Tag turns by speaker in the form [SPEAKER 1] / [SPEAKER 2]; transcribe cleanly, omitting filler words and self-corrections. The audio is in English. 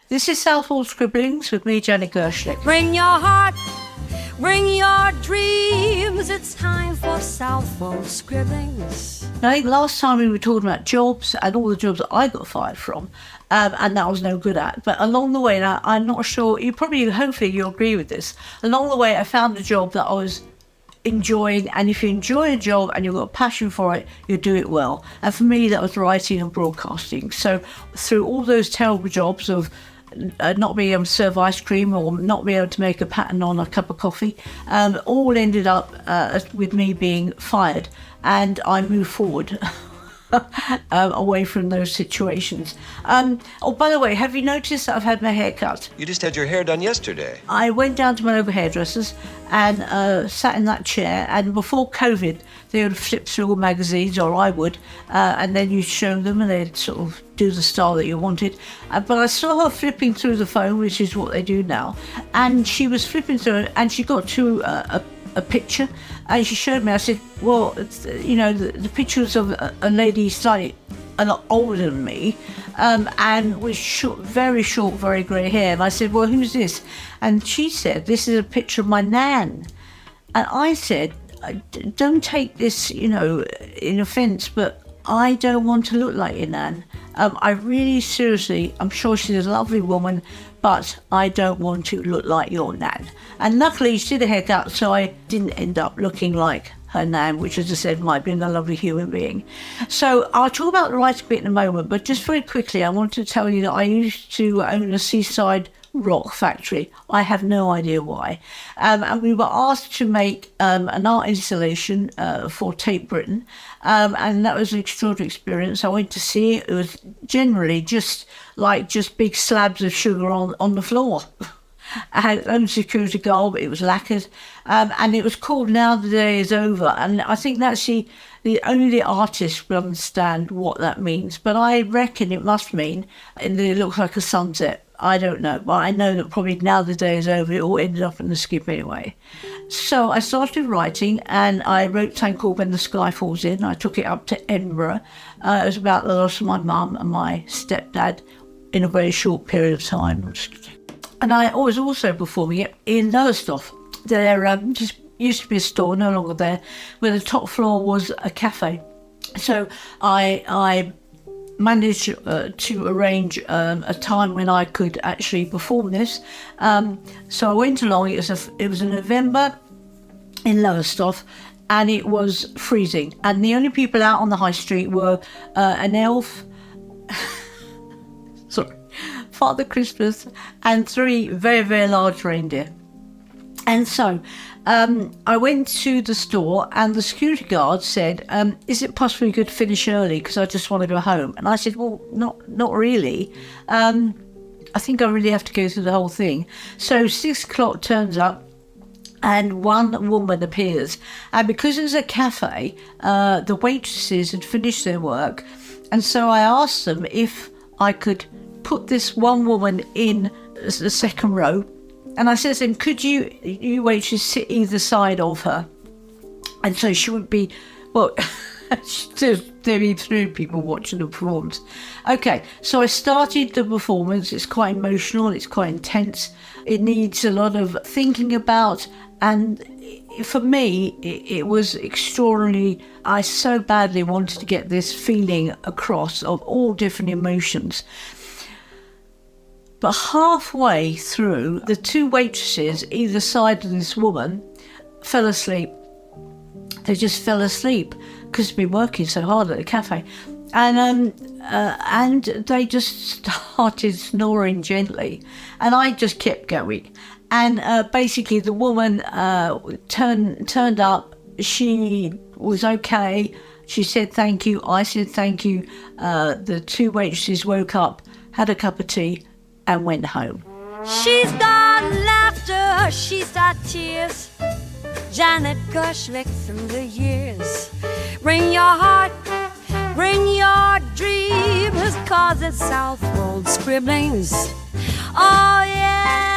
[SPEAKER 1] This is Southwold Scribblings with me, Janet Gershlick.
[SPEAKER 2] Bring your heart, bring your dreams. It's time for Southwold Scribblings.
[SPEAKER 1] I think last time we were talking about jobs and all the jobs that I got fired from, and that I was no good at. But along the way, and I'm not sure, hopefully you'll agree with this. Along the way, I found a job that I was enjoying, and if you enjoy a job and you've got a passion for it, you do it well. And for me, that was writing and broadcasting. So through all those terrible jobs of not being able to serve ice cream or not being able to make a pattern on a cup of coffee, all ended up with me being fired, and I moved forward away from those situations. Oh, by the way, have you noticed that I've had my hair cut?
[SPEAKER 3] You just had your hair done yesterday.
[SPEAKER 1] I went down to my local hairdressers and sat in that chair, and before COVID they would flip through all magazines, or I would, and then you'd show them and they'd sort of do the style that you wanted. But I saw her flipping through the phone, which is what they do now, and she was flipping through it, and she got to a picture, and she showed me. I said, well, the pictures of a lady slightly a lot older than me, and with very short, very grey hair. And I said, well, who's this? And she said, this is a picture of my nan. And I said, don't take this, in offence, but I don't want to look like your nan. I really, seriously, I'm sure she's a lovely woman, but I don't want to look like your nan. And luckily she did a haircut, so I didn't end up looking like her nan, which, as I said, might be a lovely human being. So I'll talk about the writing bit in a moment, but just very quickly, I want to tell you that I used to own a seaside rock factory. I have no idea why. And we were asked to make an art installation for Tate Britain, and that was an extraordinary experience. I went to see it. It was generally just big slabs of sugar on the floor. I had own security guard, but it was lacquered, and it was called Now the Day Is Over, and I think that's the only the artist will understand what that means, but I reckon it must mean that it looks like a sunset. I don't know, but I know that probably now the day is over, it all ended up in the skip anyway. So I started writing, and I wrote something called When the Sky Falls In. I took it up to Edinburgh. It was about the loss of my mum and my stepdad in a very short period of time. And I was also performing it in Lowestoft. There just used to be a store, no longer there, where the top floor was a cafe. So I managed to arrange a time when I could actually perform this. So I went along. It was in November in Lowestoft, and it was freezing. And the only people out on the high street were an elf, Father Christmas, and 3 very, very large reindeer. And so I went to the store, and the security guard said, is it possible you could finish early, because I just want to go home? And I said, well, not really. I think I really have to go through the whole thing. So 6 o'clock turns up, and one woman appears. And because it was a cafe, the waitresses had finished their work. And so I asked them if I could put this one woman in the second row. And I said to them, could you waitress sit either side of her? And so she wouldn't be, there'd be 3 people watching the performance. Okay, so I started the performance. It's quite emotional, it's quite intense. It needs a lot of thinking about, and for me, it was extraordinary. I so badly wanted to get this feeling across of all different emotions. But halfway through, the 2 waitresses either side of this woman fell asleep. They just fell asleep because they'd been working so hard at the cafe. And they just started snoring gently. And I just kept going. And basically the woman turned up. She was okay. She said thank you. I said thank you. The 2 waitresses woke up, had a cup of tea, and went home.
[SPEAKER 2] She's got laughter, she's got tears. Janet Gershlick through the years. Bring your heart, bring your dreams, 'cause it's Southwold Scribblings. Oh yeah.